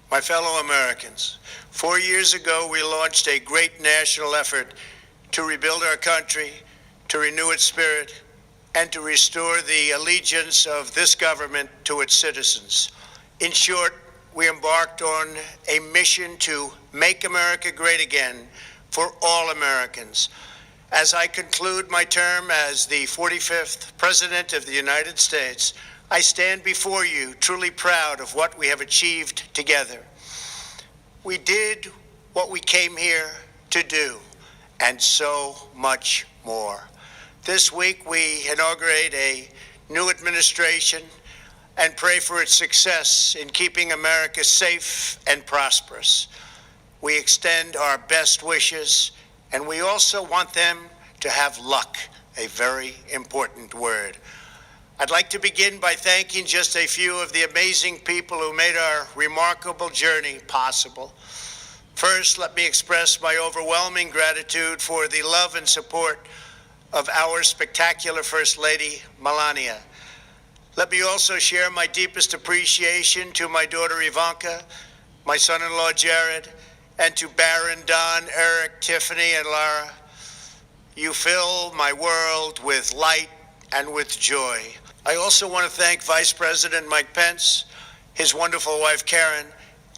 My fellow Americans, 4 years ago we launched a great national effort to rebuild our country, to renew its spirit, and to restore the allegiance of this government to its citizens. In short, we embarked on a mission to make America great again for all Americans. As I conclude my term as the 45th President of the United States, I stand before you truly proud of what we have achieved together. We did what we came here to do, and so much more. This week we inaugurate a new administration and pray for its success in keeping America safe and prosperous. We extend our best wishes, and we also want them to have luck, a very important word. I'd like to begin by thanking just a few of the amazing people who made our remarkable journey possible. First, let me express my overwhelming gratitude for the love and support of our spectacular First Lady, Melania. Let me also share my deepest appreciation to my daughter Ivanka, my son-in-law Jared, and to Barron, Don, Eric, Tiffany, and Lara. You fill my world with light and with joy. I also want to thank Vice President Mike Pence, his wonderful wife Karen,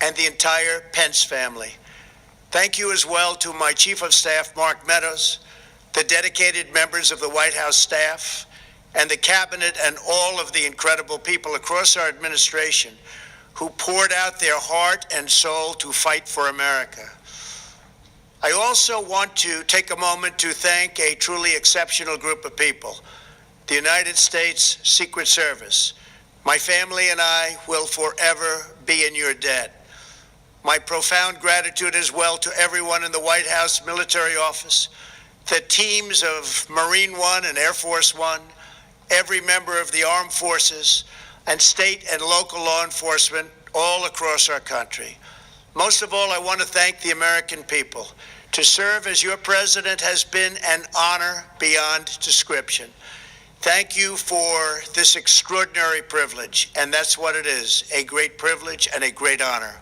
and the entire Pence family. Thank you as well to my Chief of Staff, Mark Meadows, the dedicated members of the White House staff, and the cabinet, and all of the incredible people across our administration who poured out their heart and soul to fight for America. I also want to take a moment to thank a truly exceptional group of people, the United States Secret Service. My family and I will forever be in your debt. My profound gratitude as well to everyone in the White House Military Office, the teams of Marine One and Air Force One, every member of the armed forces, and state and local law enforcement all across our country. Most of all, I want to thank the American people. To serve as your president has been an honor beyond description. Thank you for this extraordinary privilege, and that's what it is, a great privilege and a great honor.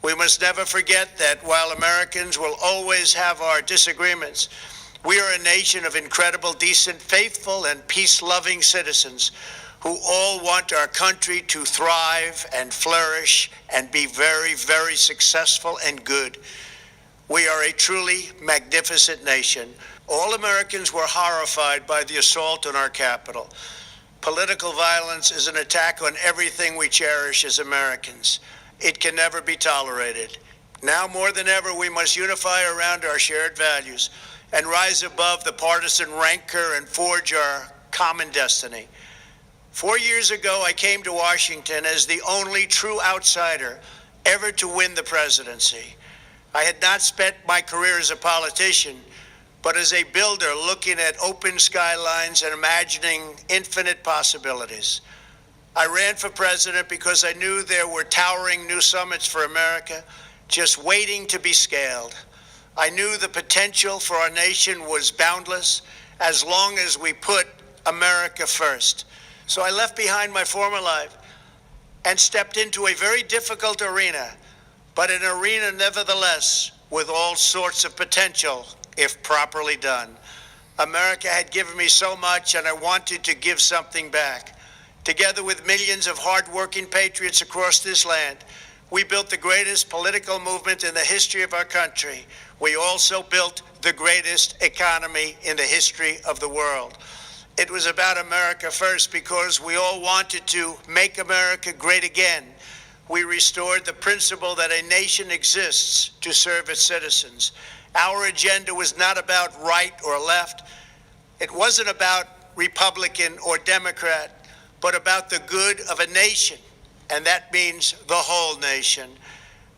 We must never forget that while Americans will always have our disagreements, we are a nation of incredible, decent, faithful, and peace-loving citizens who all want our country to thrive and flourish and be very, very successful and good. We are a truly magnificent nation. All Americans were horrified by the assault on our Capitol. Political violence is an attack on everything we cherish as Americans. It can never be tolerated. Now more than ever, we must unify around our shared values and rise above the partisan rancor and forge our common destiny. 4 years ago, I came to Washington as the only true outsider ever to win the presidency. I had not spent my career as a politician, but as a builder looking at open skylines and imagining infinite possibilities. I ran for president because I knew there were towering new summits for America just waiting to be scaled. I knew the potential for our nation was boundless as long as we put America first. So I left behind my former life and stepped into a very difficult arena, but an arena nevertheless with all sorts of potential if properly done. America had given me so much, and I wanted to give something back. Together with millions of hardworking patriots across this land, we built the greatest political movement in the history of our country. We also built the greatest economy in the history of the world. It was about America first because we all wanted to make America great again. We restored the principle that a nation exists to serve its citizens. Our agenda was not about right or left. It wasn't about Republican or Democrat, but about the good of a nation, and that means the whole nation.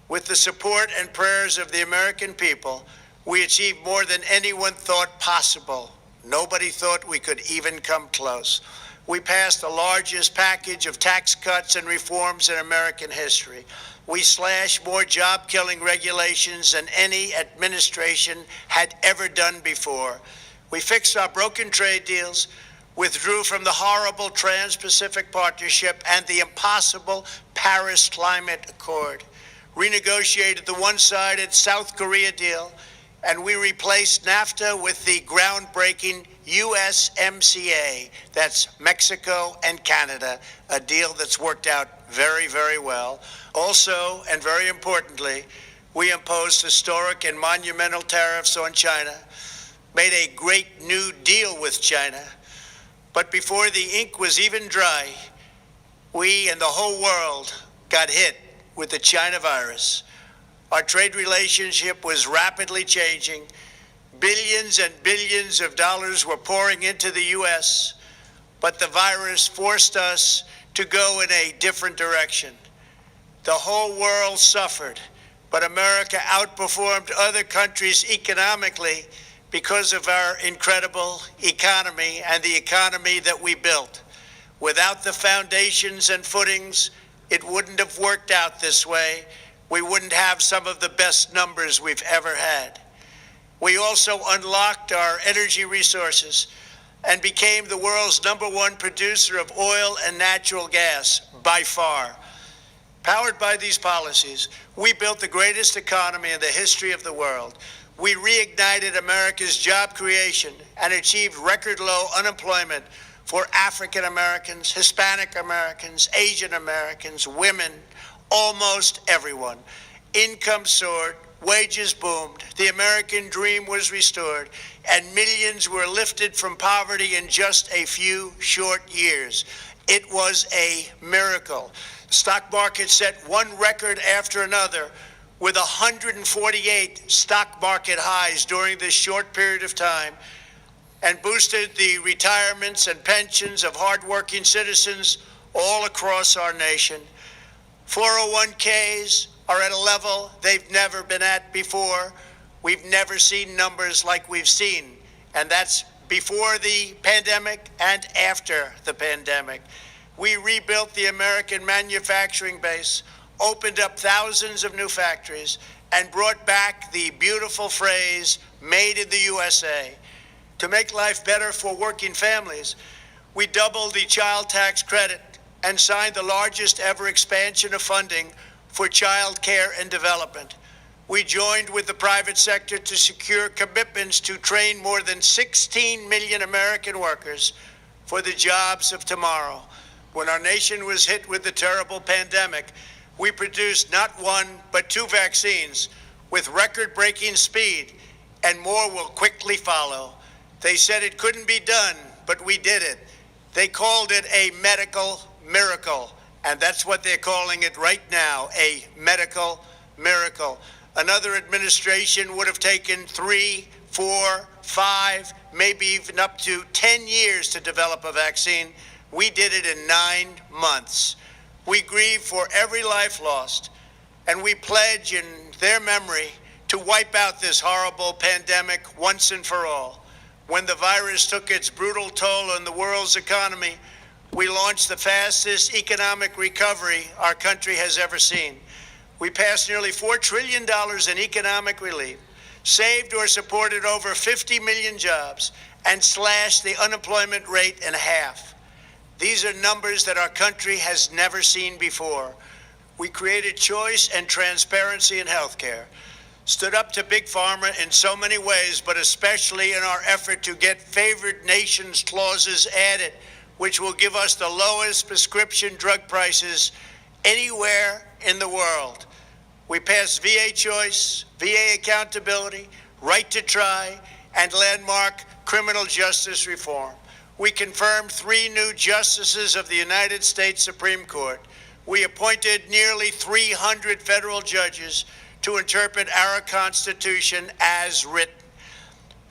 With the support and prayers of the American people, we achieved more than anyone thought possible. Nobody thought we could even come close. We passed the largest package of tax cuts and reforms in American history. We slashed more job-killing regulations than any administration had ever done before. We fixed our broken trade deals, withdrew from the horrible Trans-Pacific Partnership and the impossible Paris Climate Accord, renegotiated the one-sided South Korea deal, and we replaced NAFTA with the groundbreaking USMCA. That's Mexico and Canada, a deal that's worked out very, very well. Also, and very importantly, we imposed historic and monumental tariffs on China, made a great new deal with China. But before the ink was even dry, we and the whole world got hit with the China virus. Our trade relationship was rapidly changing. Billions and billions of dollars were pouring into the U.S., but the virus forced us to go in a different direction. The whole world suffered, but America outperformed other countries economically because of our incredible economy and the economy that we built. Without the foundations and footings, it wouldn't have worked out this way. We wouldn't have some of the best numbers we've ever had. We also unlocked our energy resources and became the world's #1 producer of oil and natural gas, by far. Powered by these policies, we built the greatest economy in the history of the world. We reignited America's job creation and achieved record low unemployment for African Americans, Hispanic Americans, Asian Americans, women, almost everyone. Income soared, wages boomed, the American dream was restored, and millions were lifted from poverty in just a few short years. It was a miracle. The stock market set one record after another, with 148 stock market highs during this short period of time, and boosted the retirements and pensions of hardworking citizens all across our nation. 401ks are at a level they've never been at before. We've never seen numbers like we've seen, and that's before the pandemic and after the pandemic. We rebuilt the American manufacturing base, opened up thousands of new factories, and brought back the beautiful phrase, "Made in the USA." To make life better for working families, we doubled the child tax credit and signed the largest ever expansion of funding for child care and development. We joined with the private sector to secure commitments to train more than 16 million American workers for the jobs of tomorrow. When our nation was hit with the terrible pandemic, we produced not one, but 2 vaccines with record-breaking speed, and more will quickly follow. They said it couldn't be done, but we did it. They called it a medical miracle, and that's what they're calling it right now, a medical miracle. Another administration would have taken 3, 4, 5, maybe even up to 10 years to develop a vaccine. We did it in 9 months. We grieve for every life lost, and we pledge in their memory to wipe out this horrible pandemic once and for all. When the virus took its brutal toll on the world's economy, we launched the fastest economic recovery our country has ever seen. We passed nearly $4 trillion in economic relief, saved or supported over 50 million jobs, and slashed the unemployment rate in half. These are numbers that our country has never seen before. We created choice and transparency in healthcare, stood up to Big Pharma in so many ways, but especially in our effort to get favored nations clauses added, which will give us the lowest prescription drug prices anywhere in the world. We passed VA choice, VA accountability, right to try, and landmark criminal justice reform. We confirmed 3 new justices of the United States Supreme Court. We appointed nearly 300 federal judges to interpret our Constitution as written.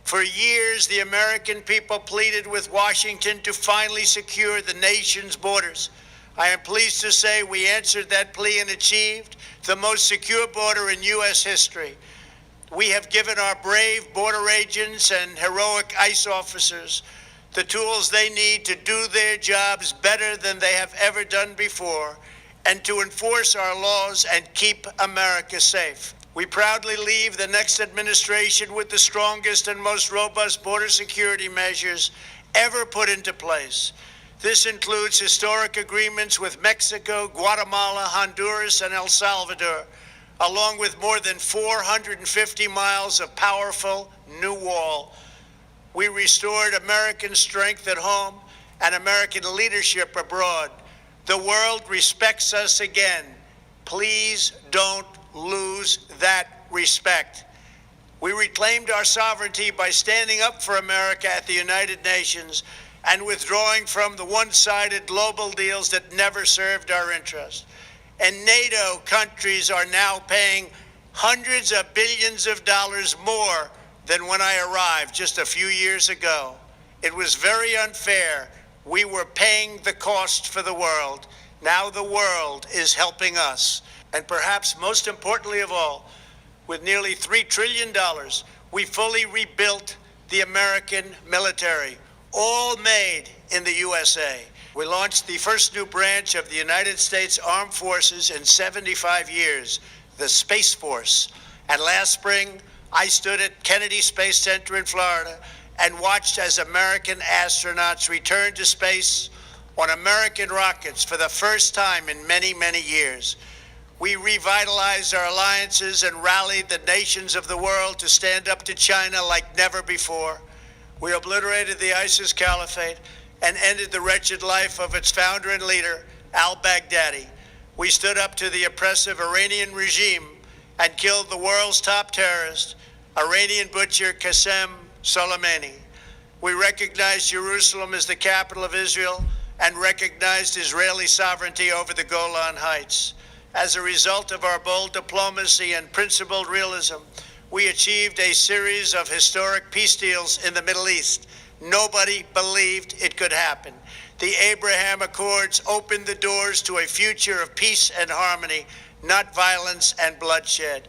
For years, the American people pleaded with Washington to finally secure the nation's borders. I am pleased to say we answered that plea and achieved the most secure border in U.S. history. We have given our brave border agents and heroic ICE officers the tools they need to do their jobs better than they have ever done before, and to enforce our laws and keep America safe. We proudly leave the next administration with the strongest and most robust border security measures ever put into place. This includes historic agreements with Mexico, Guatemala, Honduras, and El Salvador. along with more than 450 miles of powerful new wall. We restored American strength at home and American leadership abroad. The world respects us again. Please don't lose that respect. We reclaimed our sovereignty by standing up for America at the United Nations and withdrawing from the one-sided global deals that never served our interest. And NATO countries are now paying hundreds of billions of dollars more than when I arrived just a few years ago. It was very unfair. We were paying the cost for the world. Now the world is helping us. And perhaps most importantly of all, with nearly $3 trillion, we fully rebuilt the American military, all made in the USA. We launched the first new branch of the United States Armed Forces in 75 years, the Space Force. And last spring, I stood at Kennedy Space Center in Florida and watched as American astronauts returned to space on American rockets for the first time in many, many years. We revitalized our alliances and rallied the nations of the world to stand up to China like never before. We obliterated the ISIS caliphate and ended the wretched life of its founder and leader, al-Baghdadi. We stood up to the oppressive Iranian regime and killed the world's top terrorist, Iranian butcher Qasem Soleimani. We recognized Jerusalem as the capital of Israel and recognized Israeli sovereignty over the Golan Heights. As a result of our bold diplomacy and principled realism, we achieved a series of historic peace deals in the Middle East. Nobody believed it could happen. The Abraham Accords opened the doors to a future of peace and harmony, not violence and bloodshed.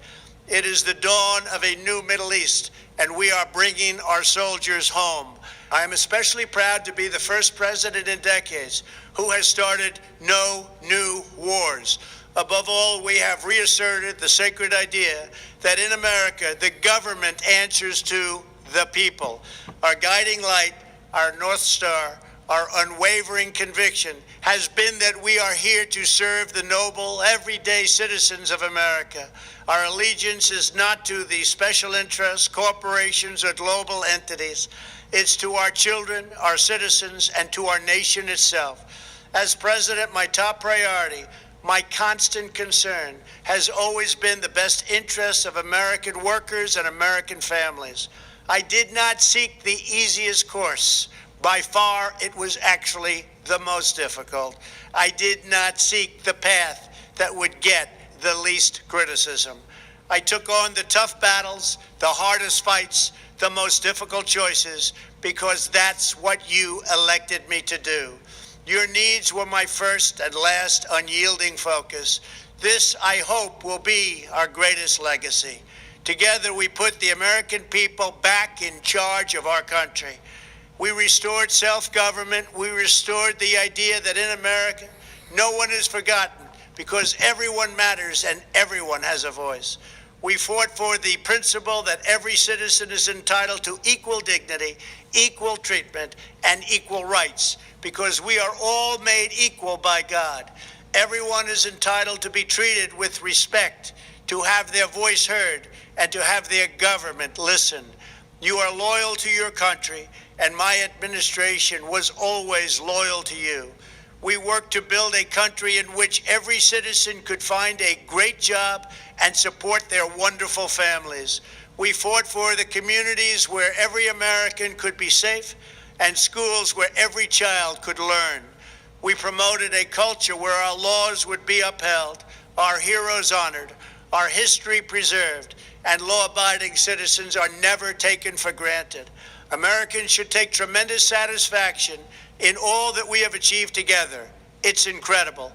It is the dawn of a new Middle East, and we are bringing our soldiers home. I am especially proud to be the first president in decades who has started no new wars. Above all, we have reasserted the sacred idea that in America, the government answers to the people. Our guiding light, our North Star, our unwavering conviction has been that we are here to serve the noble, everyday citizens of America. Our allegiance is not to the special interests, corporations, or global entities. It's to our children, our citizens, and to our nation itself. As president, my top priority, my constant concern, has always been the best interests of American workers and American families. I did not seek the easiest course. By far, it was actually the most difficult. I did not seek the path that would get the least criticism. I took on the tough battles, the hardest fights, the most difficult choices, because that's what you elected me to do. Your needs were my first and last unyielding focus. This, I hope, will be our greatest legacy. Together, we put the American people back in charge of our country. We restored self-government. We restored the idea that in America, no one is forgotten because everyone matters and everyone has a voice. We fought for the principle that every citizen is entitled to equal dignity, equal treatment, and equal rights because we are all made equal by God. Everyone is entitled to be treated with respect, to have their voice heard, and to have their government listen. You are loyal to your country, and my administration was always loyal to you. We worked to build a country in which every citizen could find a great job and support their wonderful families. We fought for the communities where every American could be safe and schools where every child could learn. We promoted a culture where our laws would be upheld, our heroes honored, our history preserved, and law-abiding citizens are never taken for granted. Americans should take tremendous satisfaction in all that we have achieved together. It's incredible.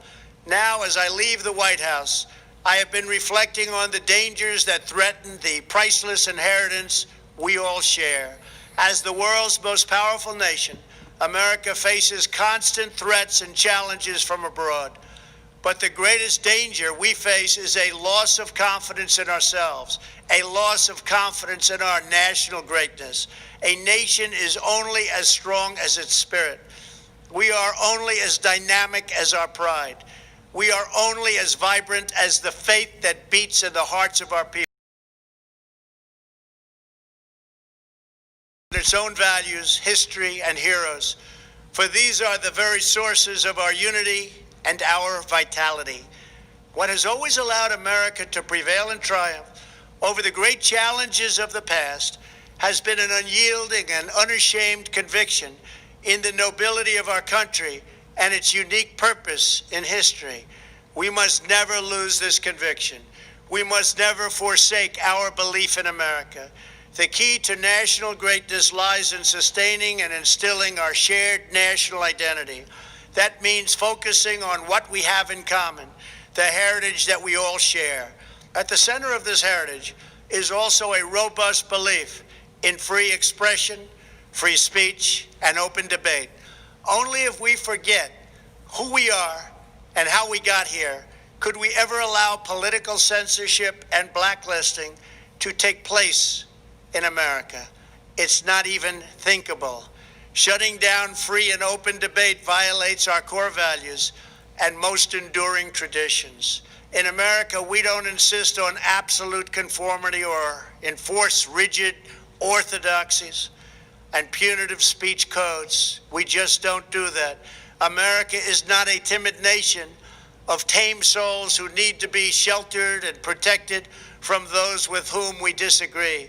Now, as I leave the White House, I have been reflecting on the dangers that threaten the priceless inheritance we all share. As the world's most powerful nation, America faces constant threats and challenges from abroad. But the greatest danger we face is a loss of confidence in ourselves, a loss of confidence in our national greatness. A nation is only as strong as its spirit. We are only as dynamic as our pride. We are only as vibrant as the faith that beats in the hearts of our people. Its own values, history, and heroes, for these are the very sources of our unity and our vitality. What has always allowed America to prevail and triumph over the great challenges of the past has been an unyielding and unashamed conviction in the nobility of our country and its unique purpose in history. We must never lose this conviction. We must never forsake our belief in America. The key to national greatness lies in sustaining and instilling our shared national identity. That means focusing on what we have in common, the heritage that we all share. At the center of this heritage is also a robust belief in free expression, free speech, and open debate. Only if we forget who we are and how we got here could we ever allow political censorship and blacklisting to take place in America. It's not even thinkable. Shutting down free and open debate violates our core values and most enduring traditions. In America, we don't insist on absolute conformity or enforce rigid orthodoxies and punitive speech codes. We just don't do that. America is not a timid nation of tame souls who need to be sheltered and protected from those with whom we disagree.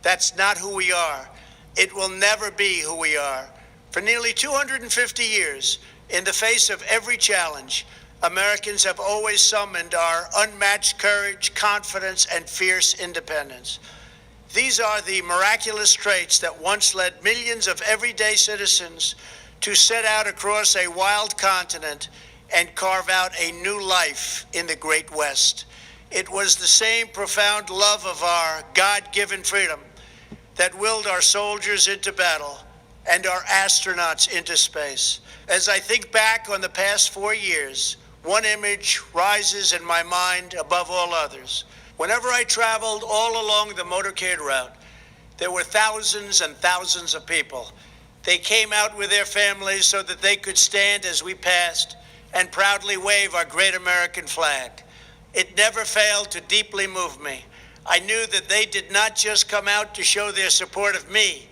That's not who we are. It will never be who we are. For nearly 250 years, in the face of every challenge, Americans have always summoned our unmatched courage, confidence, and fierce independence. These are the miraculous traits that once led millions of everyday citizens to set out across a wild continent and carve out a new life in the Great West. It was the same profound love of our God-given freedom that willed our soldiers into battle and our astronauts into space. As I think back on the past 4 years, one image rises in my mind above all others. Whenever I traveled all along the motorcade route, there were thousands and thousands of people. They came out with their families so that they could stand as we passed and proudly wave our great American flag. It never failed to deeply move me. I knew that they did not just come out to show their support of me.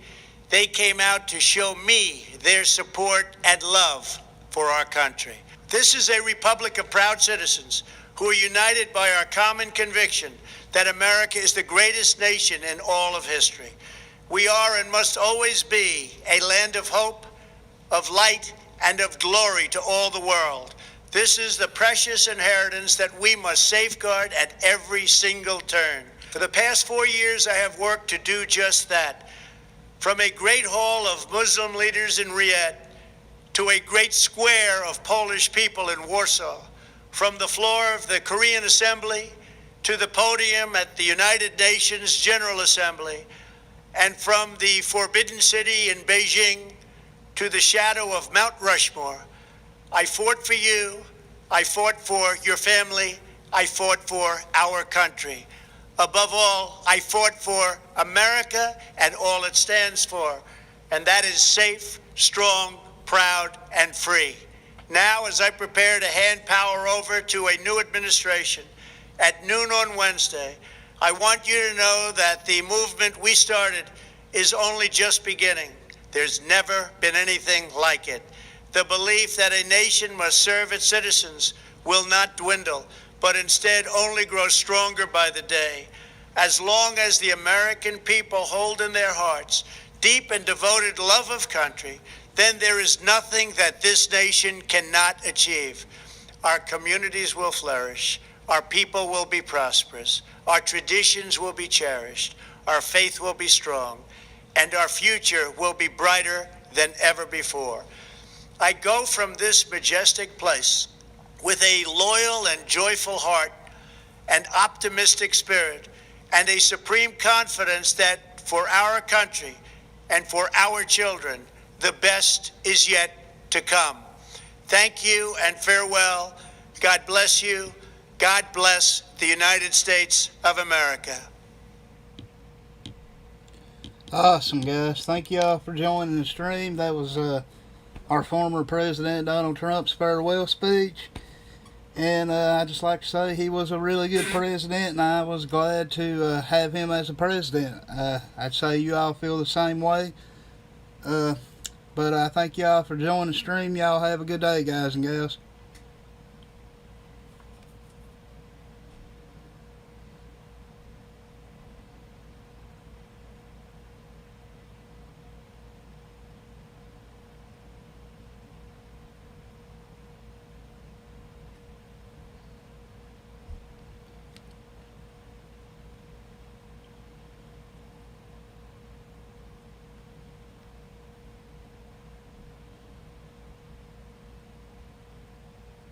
They came out to show me their support and love for our country. This is a republic of proud citizens who are united by our common conviction that America is the greatest nation in all of history. We are and must always be a land of hope, of light, and of glory to all the world. This is the precious inheritance that we must safeguard at every single turn. For the past 4 years, I have worked to do just that. From a great hall of Muslim leaders in Riyadh to a great square of Polish people in Warsaw, from the floor of the Korean Assembly to the podium at the United Nations General Assembly, and from the Forbidden City in Beijing to the shadow of Mount Rushmore, I fought for you, I fought for your family, I fought for our country. Above all, I fought for America and all it stands for, and that is safe, strong, proud, and free. Now, as I prepare to hand power over to a new administration at noon on Wednesday, I want you to know that the movement we started is only just beginning. There's never been anything like it. The belief that a nation must serve its citizens will not dwindle, but instead only grow stronger by the day. As long as the American people hold in their hearts deep and devoted love of country, then there is nothing that this nation cannot achieve. Our communities will flourish, our people will be prosperous, our traditions will be cherished, our faith will be strong, and our future will be brighter than ever before. I go from this majestic place with a loyal and joyful heart, an optimistic spirit, and a supreme confidence that for our country and for our children, the best is yet to come. Thank you and farewell. God bless you. God bless the United States of America. Awesome, guys. Thank y'all for joining the stream. That was our former President Donald Trump's farewell speech. And I just like to say he was a really good president, and I was glad to have him as a president. I'd say you all feel the same way. But I thank y'all for joining the stream. Y'all have a good day, guys and gals.